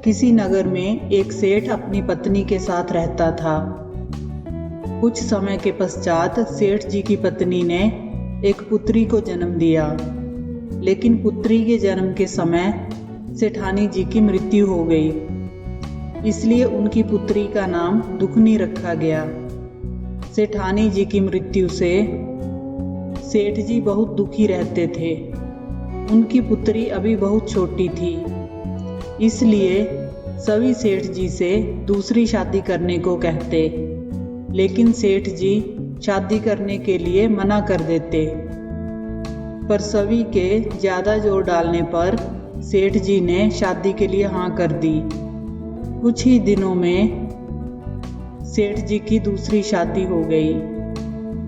किसी नगर में एक सेठ अपनी पत्नी के साथ रहता था। कुछ समय के पश्चात सेठ जी की पत्नी ने एक पुत्री को जन्म दिया, लेकिन पुत्री के जन्म के समय सेठानी जी की मृत्यु हो गई। इसलिए उनकी पुत्री का नाम दुखनी रखा गया। सेठानी जी की मृत्यु से सेठ जी बहुत दुखी रहते थे। उनकी पुत्री अभी बहुत छोटी थी, इसलिए सभी सेठ जी से दूसरी शादी करने को कहते, लेकिन सेठ जी शादी करने के लिए मना कर देते। पर सभी के ज़्यादा जोर डालने पर सेठ जी ने शादी के लिए हाँ कर दी। कुछ ही दिनों में सेठ जी की दूसरी शादी हो गई,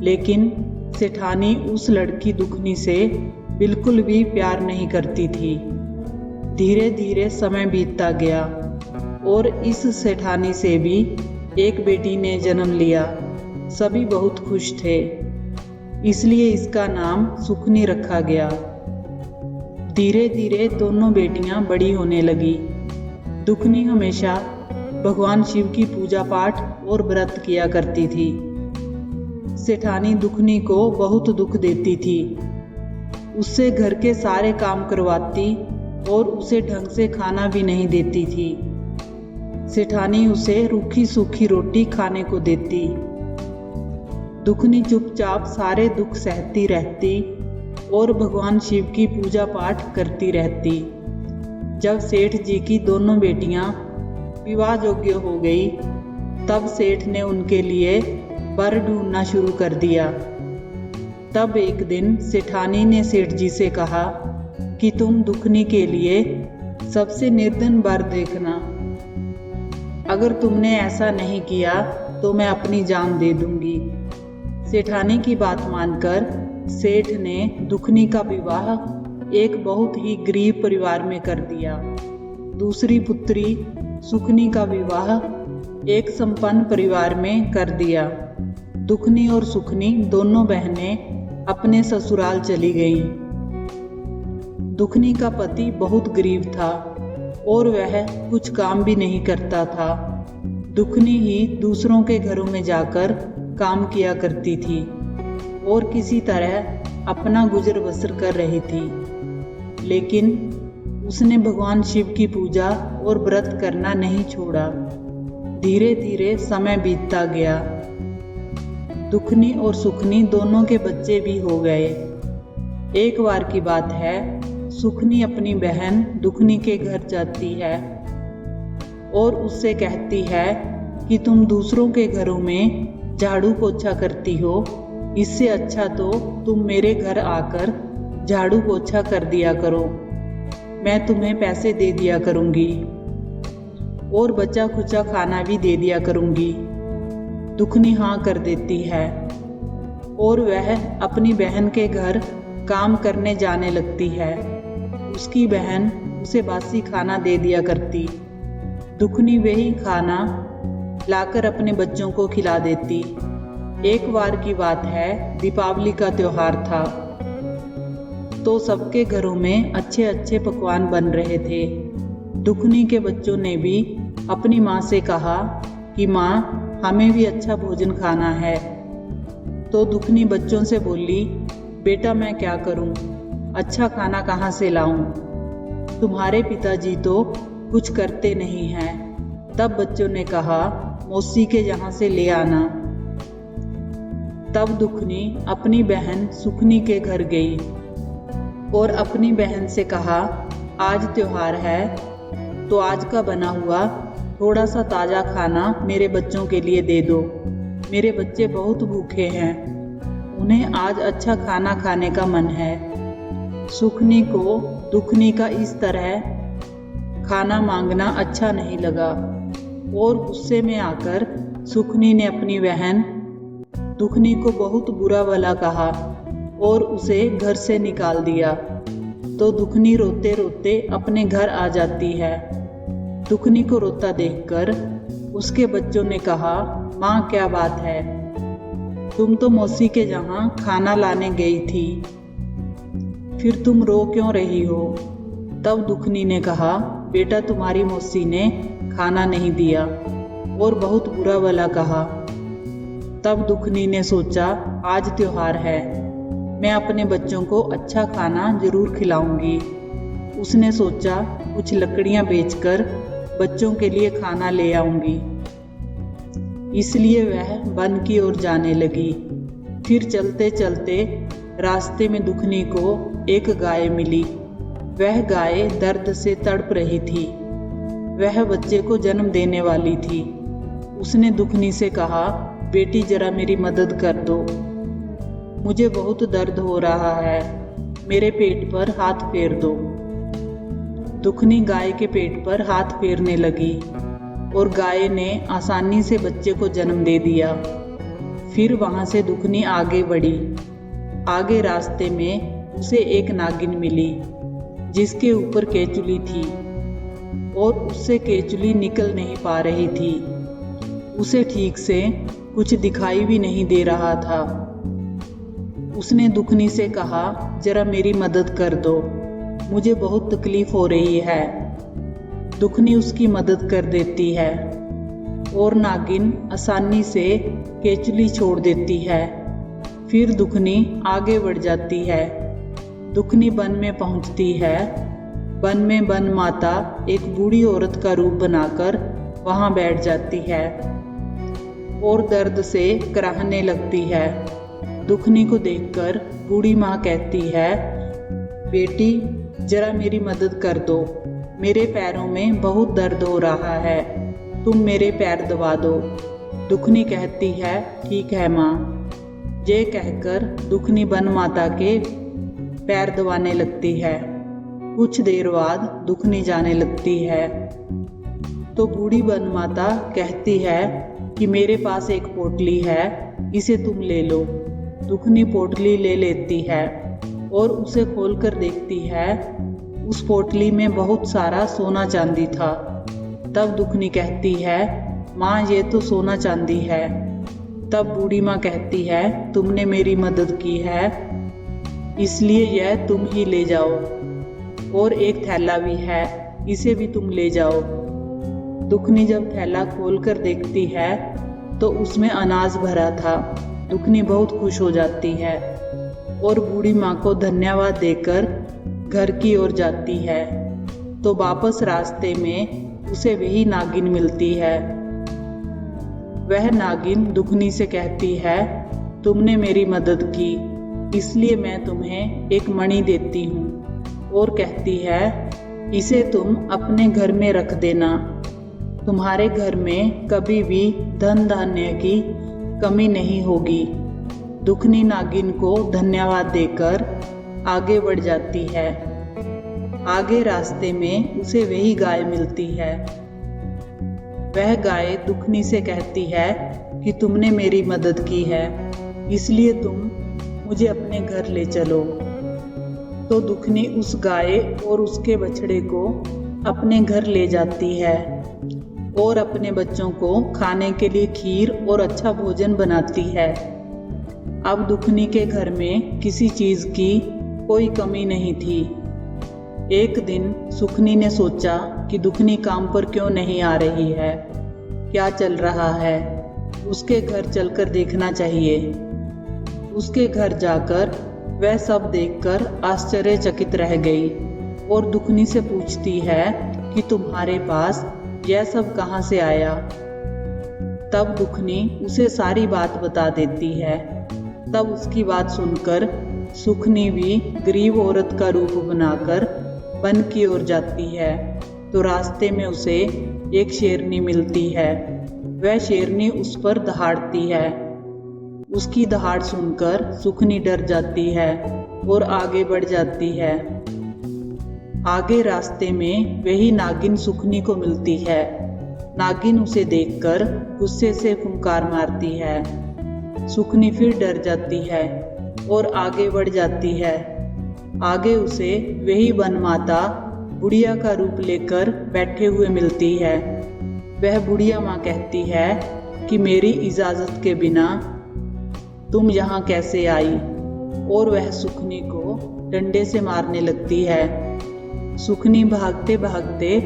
लेकिन सेठानी उस लड़की दुखनी से बिल्कुल भी प्यार नहीं करती थी। धीरे धीरे समय बीतता गया और इस सेठानी से भी एक बेटी ने जन्म लिया। सभी बहुत खुश थे, इसलिए इसका नाम सुखनी रखा गया। धीरे धीरे दोनों बेटियां बड़ी होने लगी। दुखनी हमेशा भगवान शिव की पूजा पाठ और व्रत किया करती थी। सेठानी दुखनी को बहुत दुख देती थी। उससे घर के सारे काम करवाती और उसे ढंग से खाना भी नहीं देती थी। सेठानी उसे रूखी सूखी रोटी खाने को देती। दुखनी चुपचाप सारे दुख सहती रहती और भगवान शिव की पूजा पाठ करती रहती। जब सेठ जी की दोनों बेटियां विवाह योग्य हो गई, तब सेठ ने उनके लिए वर ढूंढना शुरू कर दिया। तब एक दिन सेठानी ने सेठ जी से कहा कि तुम दुखनी के लिए सबसे निर्धन वर देखना। अगर तुमने ऐसा नहीं किया तो मैं अपनी जान दे दूंगी। सेठानी की बात मानकर सेठ ने दुखनी का विवाह एक बहुत ही गरीब परिवार में कर दिया। दूसरी पुत्री सुखनी का विवाह एक संपन्न परिवार में कर दिया। दुखनी और सुखनी दोनों बहनें अपने ससुराल चली गईं। दुखनी का पति बहुत गरीब था और वह कुछ काम भी नहीं करता था। दुखनी ही दूसरों के घरों में जाकर काम किया करती थी और किसी तरह अपना गुजर बसर कर रही थी। लेकिन उसने भगवान शिव की पूजा और व्रत करना नहीं छोड़ा। धीरे धीरे समय बीतता गया। दुखनी और सुखनी दोनों के बच्चे भी हो गए। एक बार की बात है, सुखनी अपनी बहन दुखनी के घर जाती है और उससे कहती है कि तुम दूसरों के घरों में झाड़ू पोछा करती हो, इससे अच्छा तो तुम मेरे घर आकर झाड़ू पोछा कर दिया करो। मैं तुम्हें पैसे दे दिया करूँगी और बचा खुचा खाना भी दे दिया करूँगी। दुखनी हाँ कर देती है और वह अपनी बहन के घर काम करने जाने लगती है। उसकी बहन उसे बासी खाना दे दिया करती। दुखनी वही खाना लाकर अपने बच्चों को खिला देती। एक बार की बात है, दीपावली का त्योहार था, तो सबके घरों में अच्छे अच्छे पकवान बन रहे थे। दुखनी के बच्चों ने भी अपनी माँ से कहा कि माँ, हमें भी अच्छा भोजन खाना है। तो दुखनी बच्चों से बोली, बेटा मैं क्या करूं, अच्छा खाना कहाँ से लाऊं? तुम्हारे पिताजी तो कुछ करते नहीं हैं। तब बच्चों ने कहा, मौसी के यहाँ से ले आना। तब दुखनी अपनी बहन सुखनी के घर गई और अपनी बहन से कहा, आज त्योहार है तो आज का बना हुआ थोड़ा सा ताज़ा खाना मेरे बच्चों के लिए दे दो। मेरे बच्चे बहुत भूखे हैं, उन्हें आज अच्छा खाना खाने का मन है। सुखनी को दुखनी का इस तरह खाना मांगना अच्छा नहीं लगा और गुस्से में आकर सुखनी ने अपनी बहन दुखनी को बहुत बुरा भला कहा और उसे घर से निकाल दिया। तो दुखनी रोते रोते अपने घर आ जाती है। दुखनी को रोता देखकर उसके बच्चों ने कहा, माँ क्या बात है, तुम तो मौसी के यहाँ खाना लाने गई थी, फिर तुम रो क्यों रही हो? तब दुखनी ने कहा, बेटा तुम्हारी मौसी ने खाना नहीं दिया और बहुत बुरा भला कहा। तब दुखनी ने सोचा आज त्योहार है, मैं अपने बच्चों को अच्छा खाना जरूर खिलाऊंगी। उसने सोचा कुछ लकड़ियां बेचकर बच्चों के लिए खाना ले आऊंगी। इसलिए वह वन की ओर जाने लगी। फिर चलते चलते रास्ते में दुखनी को एक गाय मिली। वह गाय दर्द से तड़प रही थी। वह बच्चे को जन्म देने वाली थी। उसने दुखनी से कहा, बेटी जरा मेरी मदद कर दो, मुझे बहुत दर्द हो रहा है, मेरे पेट पर हाथ फेर दो। दुखनी गाय के पेट पर हाथ फेरने लगी और गाय ने आसानी से बच्चे को जन्म दे दिया। फिर वहां से दुखनी आगे बढ़ी। आगे रास्ते में उसे एक नागिन मिली जिसके ऊपर केचुली थी और उससे केचुली निकल नहीं पा रही थी। उसे ठीक से कुछ दिखाई भी नहीं दे रहा था। उसने दुखनी से कहा, जरा मेरी मदद कर दो, मुझे बहुत तकलीफ हो रही है। दुखनी उसकी मदद कर देती है और नागिन आसानी से केचुली छोड़ देती है। फिर दुखनी आगे बढ़ जाती है। दुखनी वन में पहुंचती है। वन में वन माता एक बूढ़ी औरत का रूप बनाकर वहां बैठ जाती है और दर्द से कराहने लगती है। दुखनी को देखकर बूढ़ी माँ कहती है, बेटी जरा मेरी मदद कर दो, मेरे पैरों में बहुत दर्द हो रहा है, तुम मेरे पैर दबा दो। दुखनी कहती है, ठीक है माँ। ये कहकर दुखनी वन माता के पैर दबाने लगती है। कुछ देर बाद दुखनी जाने लगती है तो बूढ़ी वन माता कहती है कि मेरे पास एक पोटली है, इसे तुम ले लो। दुखनी पोटली ले लेती है और उसे खोलकर देखती है। उस पोटली में बहुत सारा सोना चांदी था। तब दुखनी कहती है, माँ ये तो सोना चांदी है। तब बूढ़ी माँ कहती है, तुमने मेरी मदद की है इसलिए यह तुम ही ले जाओ, और एक थैला भी है, इसे भी तुम ले जाओ। दुखनी जब थैला खोलकर देखती है तो उसमें अनाज भरा था। दुखनी बहुत खुश हो जाती है और बूढ़ी माँ को धन्यवाद देकर घर की ओर जाती है तो वापस रास्ते में उसे वही नागिन मिलती है। वह नागिन दुखनी से कहती है, तुमने मेरी मदद की इसलिए मैं तुम्हें एक मणि देती हूँ, और कहती है इसे तुम अपने घर में रख देना, तुम्हारे घर में कभी भी धन धान्य की कमी नहीं होगी। दुखनी नागिन को धन्यवाद देकर आगे बढ़ जाती है। आगे रास्ते में उसे वही गाय मिलती है। वह गाय दुखनी से कहती है कि तुमने मेरी मदद की है इसलिए तुम मुझे अपने घर ले चलो। तो दुखनी उस गाय और उसके बछड़े को अपने घर ले जाती है और अपने बच्चों को खाने के लिए खीर और अच्छा भोजन बनाती है। अब दुखनी के घर में किसी चीज की कोई कमी नहीं थी। एक दिन सुखनी ने सोचा कि दुखनी काम पर क्यों नहीं आ रही है, क्या चल रहा है, उसके घर चलकर देखना चाहिए। उसके घर जाकर वह सब देखकर आश्चर्यचकित रह गई और दुखनी से पूछती है कि तुम्हारे पास यह सब कहाँ से आया। तब दुखनी उसे सारी बात बता देती है। तब उसकी बात सुनकर सुखनी भी गरीब औरत का रूप बनाकर वन की ओर जाती है तो रास्ते में उसे एक शेरनी मिलती है। वह शेरनी उस पर दहाड़ती है। उसकी दहाड़ सुनकर सुखनी डर जाती है और आगे बढ़ जाती है। आगे रास्ते में वही नागिन सुखनी को मिलती है। नागिन उसे देखकर गुस्से से फुंकार मारती है। सुखनी फिर डर जाती है और आगे बढ़ जाती है। आगे उसे वही वन माता बुढ़िया का रूप लेकर बैठे हुए मिलती है। वह बुढ़िया माँ कहती है कि मेरी इजाजत के बिना तुम यहाँ कैसे आई, और वह सुखनी को डंडे से मारने लगती है। सुखनी भागते भागते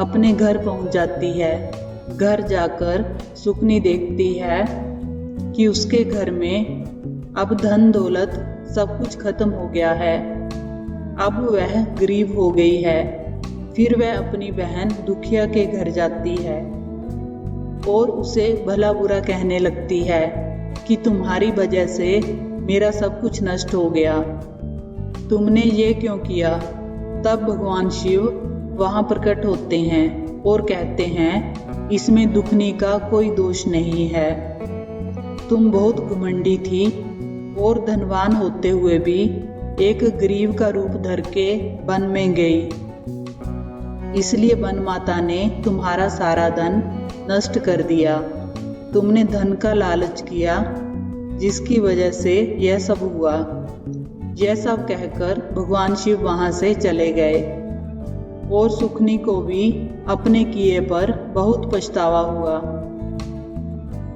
अपने घर पहुंच जाती है। घर जाकर सुखनी देखती है कि उसके घर में अब धन दौलत सब कुछ खत्म हो गया है। अब वह गरीब हो गई है। फिर वह अपनी बहन दुखिया के घर जाती है और उसे भला बुरा कहने लगती है कि तुम्हारी वजह से मेरा सब कुछ नष्ट हो गया, तुमने ये क्यों किया। तब भगवान शिव वहाँ प्रकट होते हैं और कहते हैं इसमें दुखनी का कोई दोष नहीं है। तुम बहुत घमंडी थी और धनवान होते हुए भी एक गरीब का रूप धर के वन में गई, इसलिए वन माता ने तुम्हारा सारा धन नष्ट कर दिया। तुमने धन का लालच किया जिसकी वजह से यह सब हुआ। यह सब कहकर भगवान शिव वहां से चले गए और सुखनी को भी अपने किए पर बहुत पछतावा हुआ।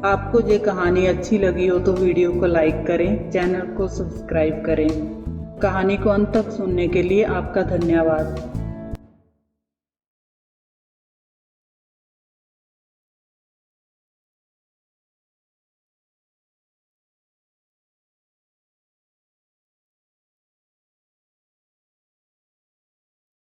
आपको ये कहानी अच्छी लगी हो तो वीडियो को लाइक करें, चैनल को सब्सक्राइब करें। कहानी को अंत तक सुनने के लिए आपका धन्यवाद।